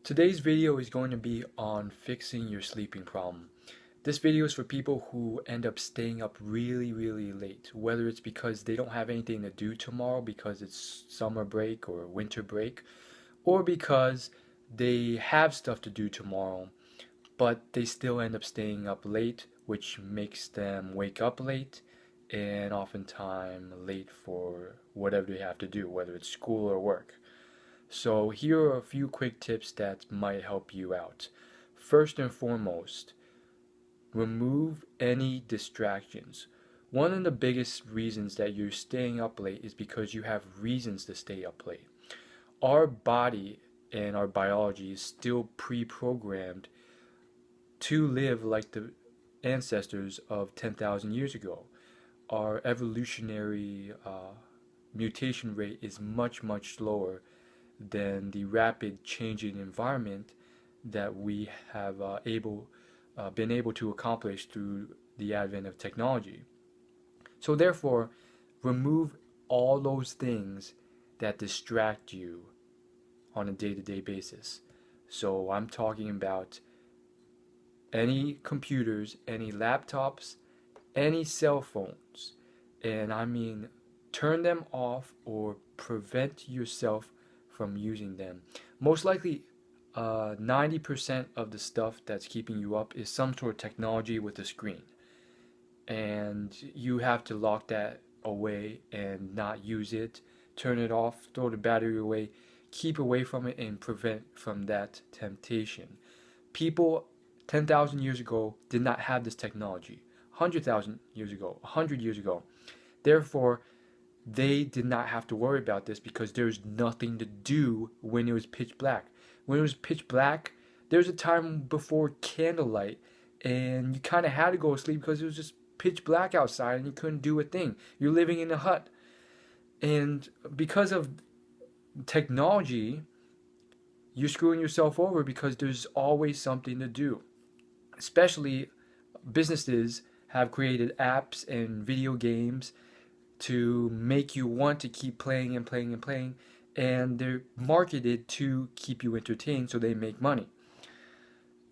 Today's video is going to be on fixing your sleeping problem. This video is for people who end up staying up really late, whether it's because they don't have anything to do tomorrow because it's summer break or winter break, or because they have stuff to do tomorrow, but they still end up staying up late, which makes them wake up late and oftentimes late for whatever they have to do, whether it's school or work. So here are a few quick tips that might help you out. First and foremost, remove any distractions. One of the biggest reasons that you're staying up late is because you have reasons to stay up late. Our body and our biology is still pre-programmed to live like the ancestors of 10,000 years ago. Our evolutionary mutation rate is much slower than the rapid changing environment that we have been able to accomplish through the advent of technology. So therefore, remove all those things that distract you on a day-to-day basis. So I'm talking about any computers, any laptops, any cell phones, and I mean turn them off or prevent yourself from using them. Most likely, 90% of the stuff that's keeping you up is some sort of technology with a screen. And you have to lock that away and not use it, turn it off, throw the battery away, keep away from it, and prevent from that temptation. People 10,000 years ago did not have this technology. 100,000 years ago, 100 years ago. Therefore, they did not have to worry about this because there's nothing to do when it was pitch black. When it was pitch black, there was a time before candlelight, and you kind of had to go to sleep because it was just pitch black outside and you couldn't do a thing. You're living in a hut. And because of technology, you're screwing yourself over because there's always something to do. Especially businesses have created apps and video games to make you want to keep playing and playing and playing, and they're marketed to keep you entertained so they make money.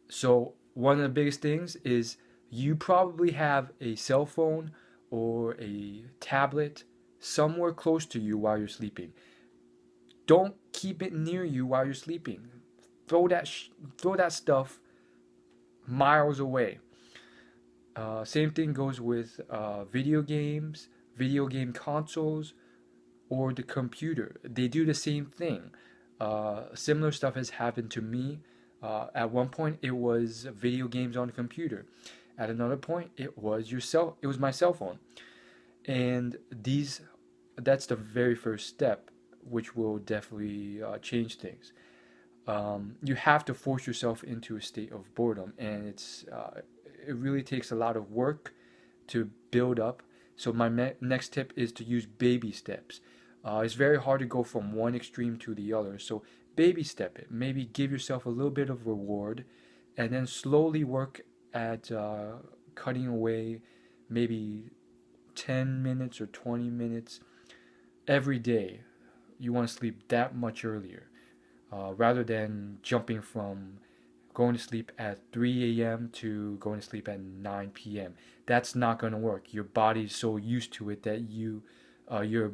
So one of the biggest things is you probably have a cell phone or a tablet somewhere close to you while you're sleeping. Don't keep it near you while you're sleeping. Throw that stuff miles away. Same thing goes with video games, video game consoles, or the computer. They do the same thing. Similar stuff has happened to me. At one point, it was video games on the computer. At another point, it was my cell phone. And that's the very first step, which will definitely change things. You have to force yourself into a state of boredom, and it really takes a lot of work to build up. So my next tip is to use baby steps. It's very hard to go from one extreme to the other. So baby step it. Maybe give yourself a little bit of reward, and then slowly work at cutting away maybe 10 minutes or 20 minutes every day. You want to sleep that much earlier, rather than jumping from going to sleep at 3 a.m. to going to sleep at 9 p.m. That's not going to work. Your body's so used to it that your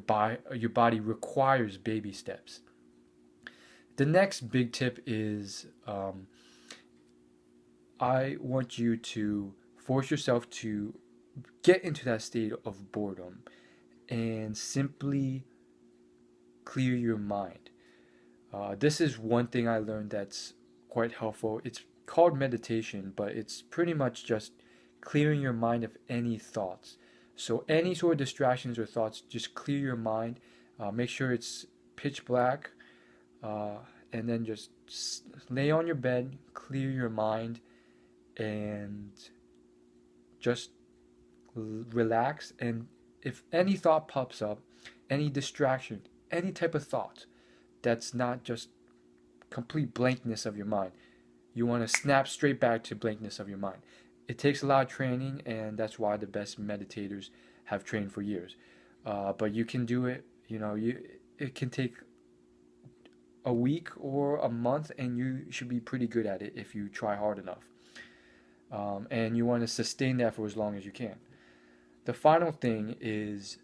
body requires baby steps. The next big tip is I want you to force yourself to get into that state of boredom and simply clear your mind. This is one thing I learned that's quite helpful. It's called meditation, but it's pretty much just clearing your mind of any thoughts. So any sort of distractions or thoughts, just clear your mind. Make sure it's pitch black, and then just lay on your bed, clear your mind, and just relax. And if any thought pops up, any distraction, any type of thought that's not just complete blankness of your mind, you want to snap straight back to blankness of your mind. It takes a lot of training, and that's why the best meditators have trained for years. But you can do it. It can take a week or a month, and you should be pretty good at it if you try hard enough. And you want to sustain that for as long as you can. The final thing is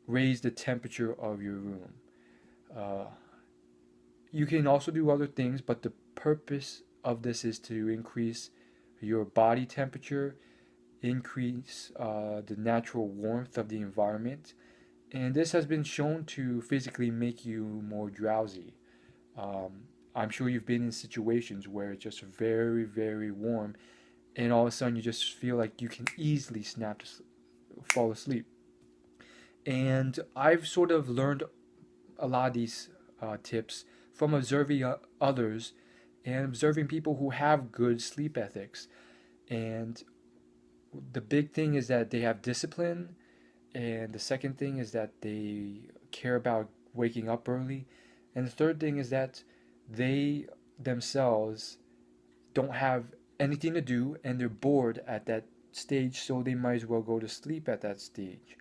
raise the temperature of your room. Uh, you can also do other things, but the purpose of this is to increase your body temperature, increase the natural warmth of the environment, and this has been shown to physically make you more drowsy. I'm sure you've been in situations where it's just very, very warm, and all of a sudden you just feel like you can easily fall asleep. And I've sort of learned a lot of these tips from observing others and observing people who have good sleep ethics. And the big thing is that they have discipline, and the second thing is that they care about waking up early, and the third thing is that they themselves don't have anything to do and they're bored at that stage, so they might as well go to sleep at that stage.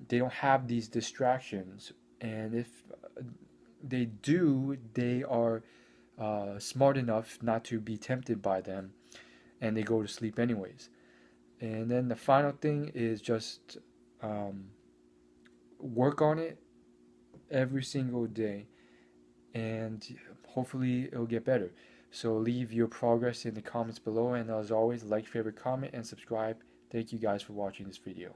They don't have these distractions, and if they do, they are smart enough not to be tempted by them, and they go to sleep anyways. And then the final thing is just um, work on it every single day, and hopefully it'll get better. So leave your progress in the comments below, and as always, like, favorite, comment, and subscribe. Thank you guys for watching this video.